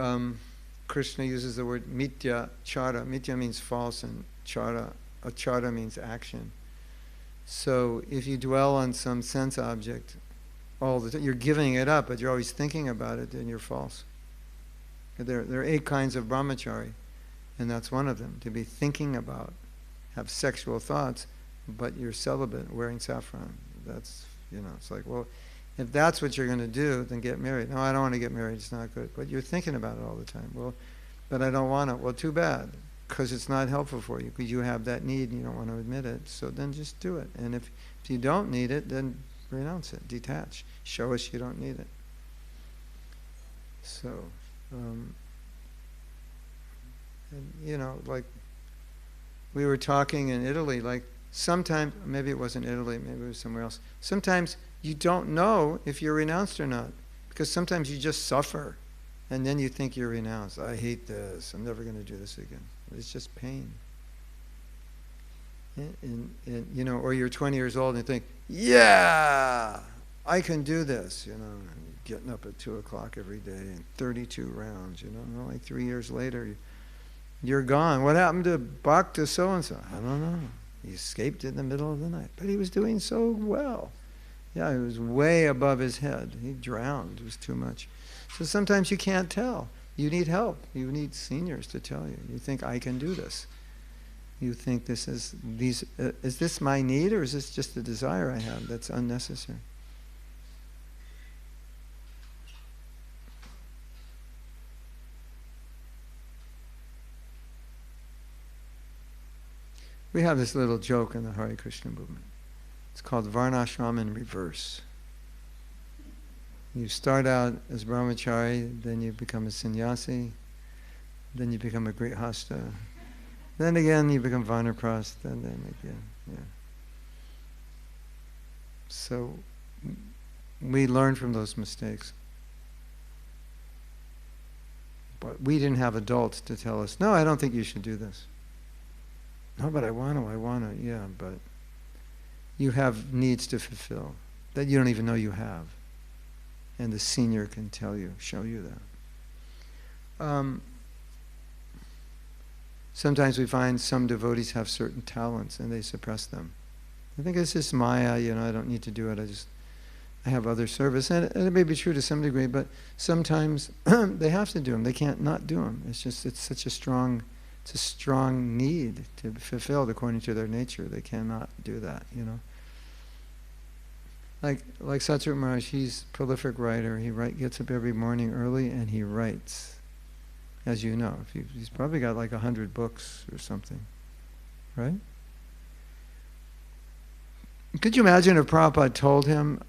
Krishna uses the word mitya chara. Mitya means false, and achara means action. So if you dwell on some sense object all the time, you're giving it up, but you're always thinking about it, then you're false. There are 8 kinds of brahmachari, and that's one of them. To be thinking about, have sexual thoughts, but you're celibate, wearing saffron. That's, it's like, well, if that's what you're going to do, then get married. No, I don't want to get married, it's not good. But you're thinking about it all the time. Well, but I don't want it. Well, too bad, because it's not helpful for you, because you have that need and you don't want to admit it. So then just do it. And if you don't need it, then renounce it, detach. Show us you don't need it. So, like we were talking in Italy, like sometimes, maybe it wasn't Italy, maybe it was somewhere else. Sometimes you don't know if you're renounced or not, because sometimes you just suffer, and then you think you're renounced. I hate this. I'm never going to do this again. It's just pain. And or you're 20 years old and you think, yeah, I can do this. And getting up at 2 o'clock every day and 32 rounds. Like 3 years later, you're gone. What happened to Bhakta so-and-so? I don't know. He escaped in the middle of the night. But he was doing so well. Yeah, he was way above his head. He drowned. It was too much. So sometimes you can't tell. You need help. You need seniors to tell you. You think, I can do this. You think is this my need, or is this just a desire I have that's unnecessary? We have this little joke in the Hare Krišna movement. It's called Varnashram in reverse. You start out as brahmachari, then you become a sannyasi, then you become a grihasta, then again you become vanaprastha, and then again, yeah. So we learn from those mistakes. But we didn't have adults to tell us, no, I don't think you should do this. No, but I want to, yeah, but you have needs to fulfill that you don't even know you have. And the senior can tell you, show you that. Sometimes we find some devotees have certain talents and they suppress them. I think it's just Maya, I don't need to do it, I have other service. And it may be true to some degree, but sometimes they have to do them. They can't not do them. It's such a strong need to be fulfilled according to their nature. They cannot do that, Like Satsuru Maharaj, he's a prolific writer. He gets up every morning early and he writes, as you know. He's probably got like 100 books or something, right? Could you imagine if Prabhupada told him,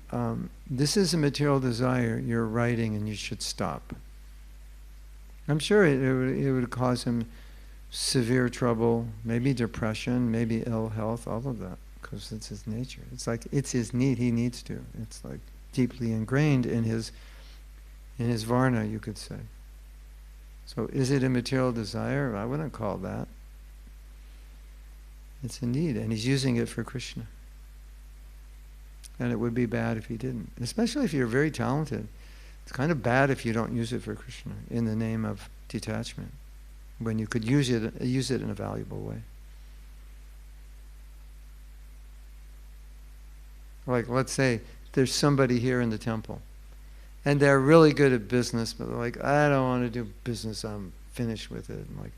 this is a material desire, you're writing and you should stop? I'm sure it would cause him severe trouble, maybe depression, maybe ill health, all of that, because it's his nature. It's like it's his need. He needs to. It's like deeply ingrained in his varna, you could say. So is it a material desire? I wouldn't call that. It's a need, and he's using it for Krishna. And it would be bad if he didn't. Especially if you're very talented. It's kind of bad if you don't use it for Krishna in the name of detachment, when you could use it in a valuable way. Like, let's say there's somebody here in the temple, and they're really good at business, but they're like, I don't want to do business, I'm finished with it. I'm like,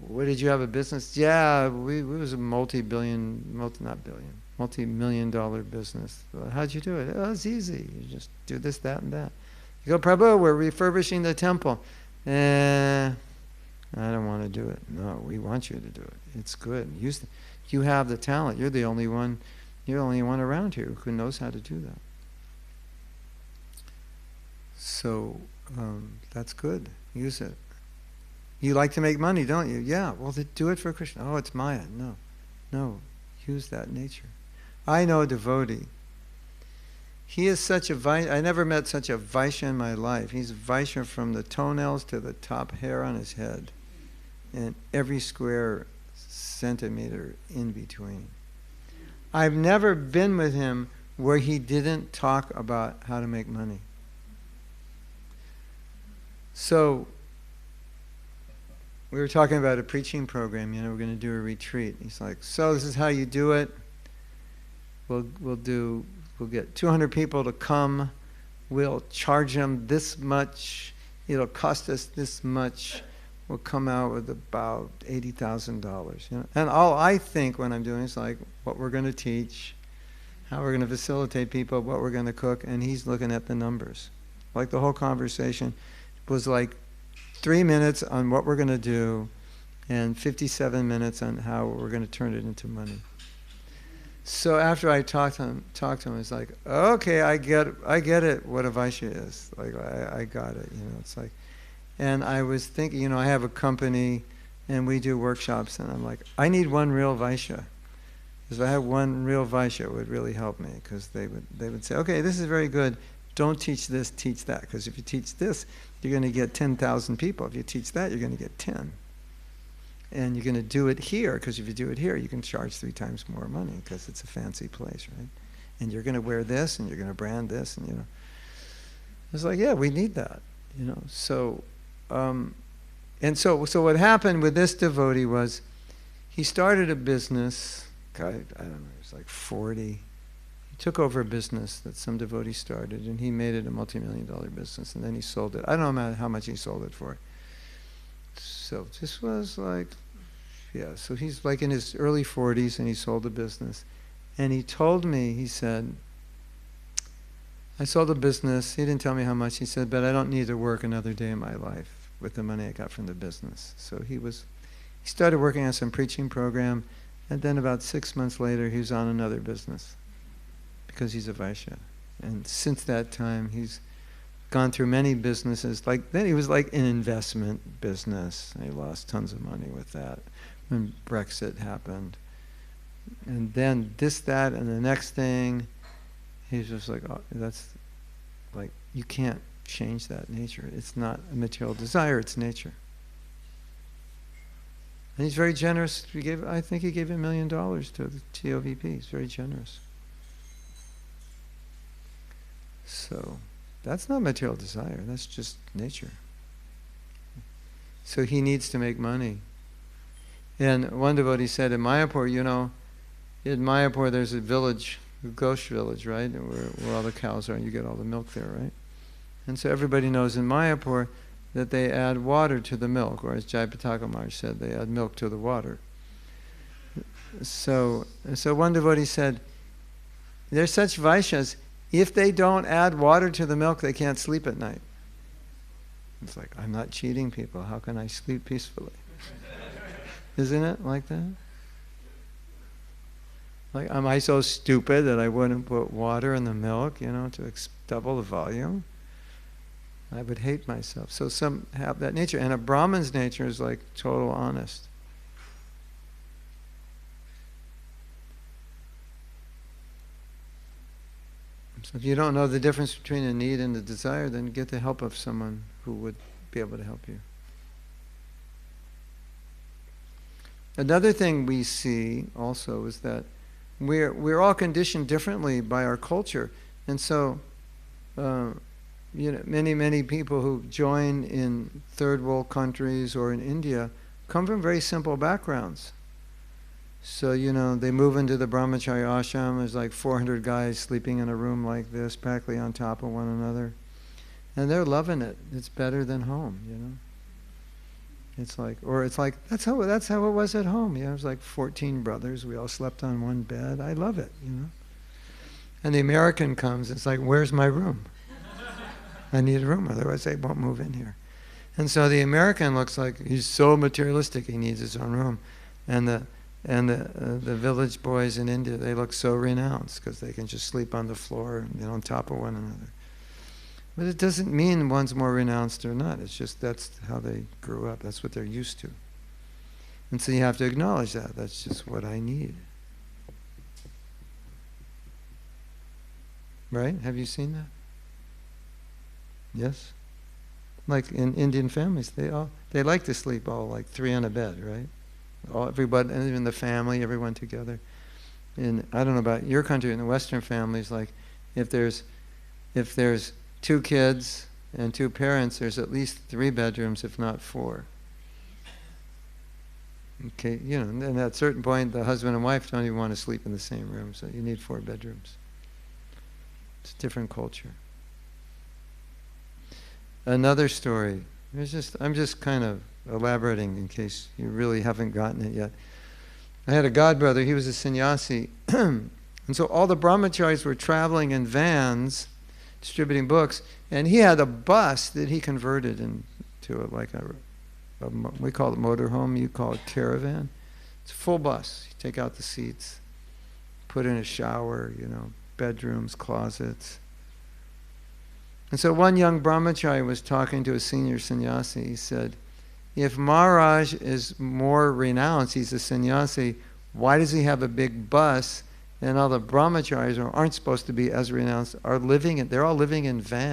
what, did you have a business? Yeah, it was a multi-million dollar business. Well, how'd you do it? Oh, it's easy. You just do this, that, and that. You go, Prabhu, we're refurbishing the temple. I don't want to do it. No, we want you to do it. It's good. You have the talent. You're the only one around here who knows how to do that. So that's good. Use it. You like to make money, don't you? Yeah. Well, then do it for Krishna. Oh, it's Maya. No. No, use that nature. I know a devotee. He is such a Vaishya. I never met such a Vaishya in my life. He's Vaishya from the toenails to the top hair on his head, and every square centimeter in between. I've never been with him where he didn't talk about how to make money. So, we were talking about a preaching program, we're going to do a retreat. He's like, so this is how you do it. We'll get 200 people to come. We'll charge them this much. It'll cost us this much. We'll come out with about $80,000. And all I think when I'm doing is like what we're going to teach, how we're going to facilitate people, what we're going to cook, and he's looking at the numbers. Like the whole conversation was like 3 minutes on what we're going to do and 57 minutes on how we're going to turn it into money. So after I talked to him, it's like, okay, I get it, what a Vaishya is. Like, I got it, it's like, and I was thinking, I have a company and we do workshops, and I'm like, I need one real Vaishya. Because if I had one real Vaishya, it would really help me, because they would say, okay, this is very good, don't teach this, teach that. Because if you teach this, you're going to get 10,000 people. If you teach that, you're going to get 10. And you're going to do it here, because if you do it here, you can charge 3 times more money, because it's a fancy place, right? And you're going to wear this, and you're going to brand this, and It's like, yeah, we need that, So, so what happened with this devotee was, he started a business. I don't know, he was like 40. He took over a business that some devotee started, and he made it a multi-million-dollar business, and then he sold it. I don't know how much he sold it for. So this was like, so he's like in his early 40s, and he sold the business. And he told me, he said, I sold the business. He didn't tell me how much. He said, but I don't need to work another day in my life with the money I got from the business. So he started working on some preaching program, and then about 6 months later, he was on another business, because he's a Vaishya. And since that time, he's gone through many businesses. Then he was like in investment business. He lost tons of money with that when Brexit happened. And then this, that, and the next thing, he's just like, oh, that's like, you can't change that nature. It's not a material desire, it's nature. And he's very generous. I think he gave $1 million to the TOVP. He's very generous. So that's not material desire, that's just nature. So he needs to make money. And one devotee said, in Mayapur, in Mayapur there's a village, a Ghosh village, right? Where all the cows are, and you get all the milk there, right? And so everybody knows in Mayapur that they add water to the milk, or as Jayapataka Maharaj said, they add milk to the water. So one devotee said, there's such Vaishyas, if they don't add water to the milk, they can't sleep at night. It's like, I'm not cheating people. How can I sleep peacefully? Isn't it like that? Like, am I so stupid that I wouldn't put water in the milk, to double the volume? I would hate myself. So some have that nature. And a Brahman's nature is like total honest. So if you don't know the difference between a need and a desire, then get the help of someone who would be able to help you. Another thing we see also is that we're all conditioned differently by our culture. And so many people who join in third world countries or in India come from very simple backgrounds. So, they move into the brahmacharya ashram, there's like 400 guys sleeping in a room like this, practically on top of one another. And they're loving it. It's better than home, It's like, that's how it was at home. It was like 14 brothers, we all slept on one bed. I love it, And the American comes, it's like, where's my room? I need a room, otherwise they won't move in here. And so the American looks like he's so materialistic, he needs his own room. And the village boys in India, they look so renounced because they can just sleep on the floor, on top of one another. But it doesn't mean one's more renounced or not. It's just that's how they grew up. That's what they're used to. And so you have to acknowledge that. That's just what I need. Right? Have you seen that? Yes? Like in Indian families, they like to sleep all like three on a bed, right? Everybody, and even the family, everyone together. And I don't know about your country, in the Western families, like if there's 2 kids and 2 parents, there's at least 3 bedrooms, if not 4. Okay, you know, and at a certain point, the husband and wife don't even want to sleep in the same room, so you need 4 bedrooms. It's a different culture. Another story. I'm just kind of elaborating in case you really haven't gotten it yet. I had a godbrother, he was a sannyasi, and so all the brahmacharis were traveling in vans, distributing books, and he had a bus that he converted into we call it motorhome, you call it caravan. It's a full bus. You take out the seats, put in a shower, you know, bedrooms, closets. And so one young brahmachari was talking to a senior sannyasi. He said, if Maharaj is more renounced, he's a sannyasi, why does he have a big bus and all the brahmacharis aren't supposed to be as renounced, they're all living in vans?